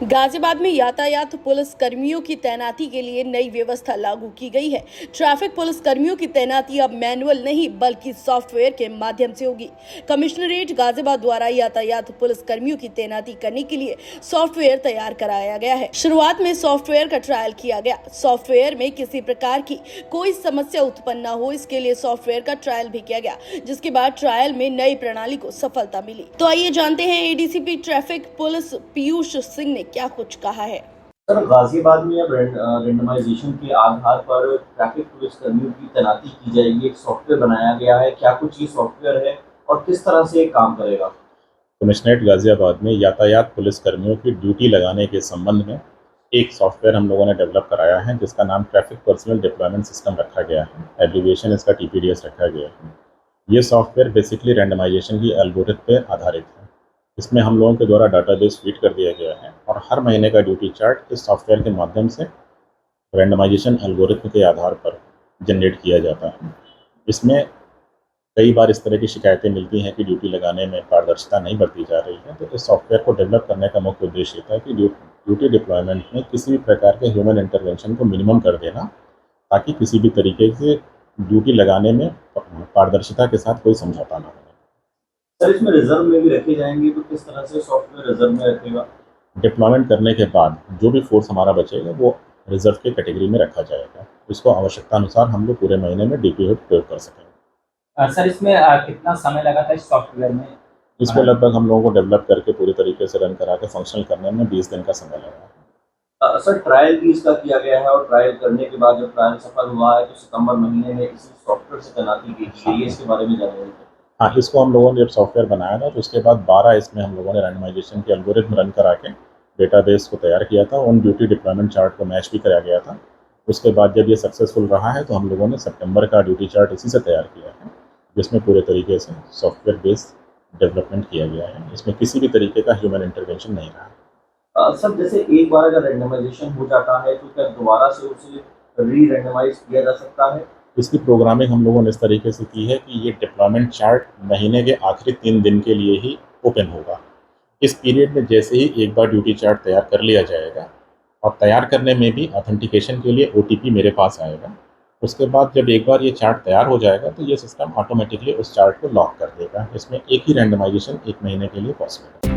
गाजियाबाद में यातायात पुलिस कर्मियों की तैनाती के लिए नई व्यवस्था लागू की गई है। ट्रैफिक पुलिस कर्मियों की तैनाती अब मैनुअल नहीं बल्कि सॉफ्टवेयर के माध्यम से होगी। कमिश्नरेट गाजियाबाद द्वारा यातायात पुलिस कर्मियों की तैनाती करने के लिए सॉफ्टवेयर तैयार कराया गया है। शुरुआत में सॉफ्टवेयर का ट्रायल किया गया। सॉफ्टवेयर में किसी प्रकार की कोई समस्या उत्पन्न न हो, इसके लिए सॉफ्टवेयर का ट्रायल भी किया गया, जिसके बाद ट्रायल में नई प्रणाली को सफलता मिली। तो आइए जानते हैं ADCP traffic police Piyush Singh ने क्या कुछ कहा है। सर, गाजियाबाद में अब रेंडमाइजेशन के आधार पर ट्रैफिक पुलिस कर्मियों की तैनाती की जाएगी। एक सॉफ्टवेयर बनाया गया है, क्या कुछ ये सॉफ्टवेयर है और किस तरह से ये काम करेगा? कमिश्नरेट गाजियाबाद में यातायात पुलिस कर्मियों की ड्यूटी लगाने के संबंध में एक सॉफ्टवेयर हम लोगों ने डेवलप कराया है, जिसका नाम ट्रैफिक पर्सनल डिप्लॉयमेंट सिस्टम रखा गया है। एब्रीविएशन इसका TPDS रखा गया है। ये सॉफ्टवेयर बेसिकली रैंडमाइजेशन की एल्गोरिथम पर आधारित है। इसमें हम लोगों के द्वारा डाटाबेस फीड कर दिया गया है और हर महीने का ड्यूटी चार्ट इस सॉफ्टवेयर के माध्यम से रैंडमाइजेशन एल्गोरिथम के आधार पर जनरेट किया जाता है। इसमें कई बार इस तरह की शिकायतें मिलती हैं कि ड्यूटी लगाने में पारदर्शिता नहीं बरती जा रही है, तो इस सॉफ्टवेयर को डेवलप करने का मुख्य उद्देश्य था कि ड्यूटी डिप्लॉयमेंट में किसी भी प्रकार के ह्यूमन इंटरवेंशन को मिनिमम कर देना, ताकि किसी भी तरीके से ड्यूटी लगाने में पारदर्शिता के साथ कोई समझौता ना हो। सर, इसमें रिजर्व में भी रखे जाएंगे, तो किस तरह से सॉफ्टवेयर रिजर्व में रखेगा? डिप्लॉयमेंट करने के बाद जो भी फोर्स हमारा बचेगा वो रिजर्व के कैटेगरी में रखा जाएगा। इसको आवश्यकता अनुसार हम लोग पूरे महीने में DPO प्रयोग कर सकेंगे। सर, इसमें कितना समय लगा था इस सॉफ्टवेयर में? इसको लगभग हम लोगों को डेवलप करके पूरी तरीके से रन करा के फंक्शनल करने में 20 दिन का समय लगा। सर, ट्रायल भी इसका किया गया है और ट्रायल करने के बाद जब ट्रायल सफल हुआ है तो सितंबर महीने में इसी सॉफ्टवेयर से तैनाती की गई है। इसके बारे में जानकारी दें। हाँ, इसको हम लोगों ने जब सॉफ्टवेयर बनाया था तो उसके बाद 12 इसमें हम लोगों ने रैंडमाइजेशन के एल्गोरिथम रन करा के डेटाबेस को तैयार किया था। ऑन ड्यूटी डिप्लॉयमेंट चार्ट को मैच भी कराया गया था। उसके बाद जब ये सक्सेसफुल रहा है तो हम लोगों ने सितंबर का ड्यूटी चार्ट इसी से तैयार किया है, जिसमें पूरे तरीके से सॉफ्टवेयर बेस्ड डेवलपमेंट किया गया है। इसमें किसी भी तरीके का ह्यूमन इंटरवेंशन नहीं रहा। सर, जैसे एक बार अगर रैंडमाइजेशन हो जाता है तो क्या दोबारा से उसे री रैंडमाइज किया जा सकता है? इसकी प्रोग्रामिंग हम लोगों ने इस तरीके से की है कि ये डिप्लॉयमेंट चार्ट महीने के आखिरी 3 दिन के लिए ही ओपन होगा। इस पीरियड में जैसे ही एक बार ड्यूटी चार्ट तैयार कर लिया जाएगा और तैयार करने में भी ऑथेंटिकेशन के लिए OTP मेरे पास आएगा। उसके बाद जब एक बार ये चार्ट तैयार हो जाएगा तो ये सिस्टम ऑटोमेटिकली उस चार्ट को लॉक कर देगा। इसमें एक ही रैंडमाइजेशन 1 महीने के लिए पॉसिबल है।